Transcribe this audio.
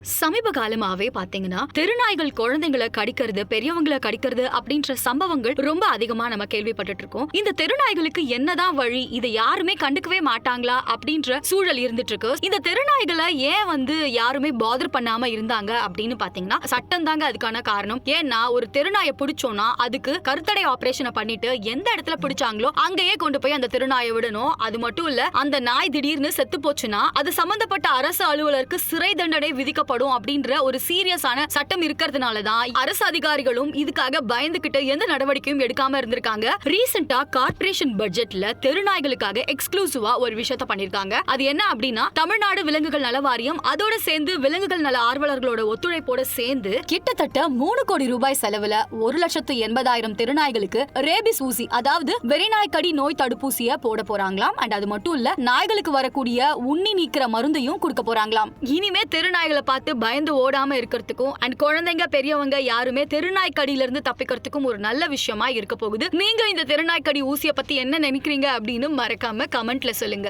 சமீப காலமாவே பாத்தீங்கன்னா தெருநாய்கள் குழந்தைங்களை கடிக்கிறது, பெரியவங்களை கடிக்கிறது அப்படின்ற சம்பவங்கள் ரொம்ப அதிகமா நம்ம கேள்விப்பட்டு இருக்கோம். இந்த தெருநாய்களுக்கு என்னதான் வழி, இதை யாருமே கண்டுக்கவே மாட்டாங்களா அப்படின்ற சூழல் இருந்துட்டு இருக்கு. இந்த தெருநாய்களை ஏன் யாருமே பாதர் பண்ணாம இருந்தாங்க அப்படின்னு பாத்தீங்கன்னா சட்டம் தாங்க அதுக்கான காரணம். ஏன்னா ஒரு தெருநாயை பிடிச்சோம்னா அதுக்கு கருத்தடை ஆபரேஷனை பண்ணிட்டு எந்த இடத்துல பிடிச்சாங்களோ அங்கேயே கொண்டு போய் அந்த தெருநாயை விடணும். அது மட்டும் இல்ல, அந்த நாய் திடீர்னு செத்து போச்சுன்னா அது சம்பந்தப்பட்ட அரசு அலுவலருக்கு சிறை தண்டனை விதிக்கப்படும் அப்படின்ற ஒரு சீரியஸான சட்டம் இருக்கிறதுனாலதான் அரசு அதிகாரிகளும் இதுக்காக பயந்துகிட்டு எந்த நடவடிக்கையும் எடுக்காம இருந்திருக்காங்க. ரீசெண்டா கார்ப்பரேஷன் பட்ஜெட்ல தெருநாய்களுக்காக எக்ஸ்க்ளூசிவா ஒரு விஷயத்தை பண்ணிருக்காங்க. அது என்ன அப்படின்னா, தமிழ்நாடு விலங்குகள் நல வாரியம் அதோட சேர்ந்து விலங்குகள் நல ஆர்வலர்களோட ஒத்துழைப்போட சேர்ந்து கிட்டத்தட்ட 3 கோடி ரூபாய் செலவுல 1,80,000 தெருநாய்களுக்கு ரேபிஸ் ஊசி, அதாவது வெறிநாய் கடி நோய் தடுப்பூசிய போட போறாங்களாம். அண்ட் அது மட்டும் இல்ல, நாய்களுக்கு வரக்கூடிய உண்ணி நீக்கிற மருந்தையும் கொடுக்க போறாங்களாம். இனிமே தெருநாய்களை பார்த்து பயந்து ஓடாம இருக்கிறதுக்கும் அண்ட் குழந்தைங்க பெரியவங்க யாருமே தெருநாய் கடியில இருந்து தப்பிக்கிறதுக்கும் ஒரு நல்ல விஷயமா இருக்க போகுது. நீங்க இந்த தெருநாய் கடி ஊசியை பத்தி என்ன நினைக்கிறீங்க அப்படின்னு மறக்காம கமெண்ட்ல சொல்லுங்க.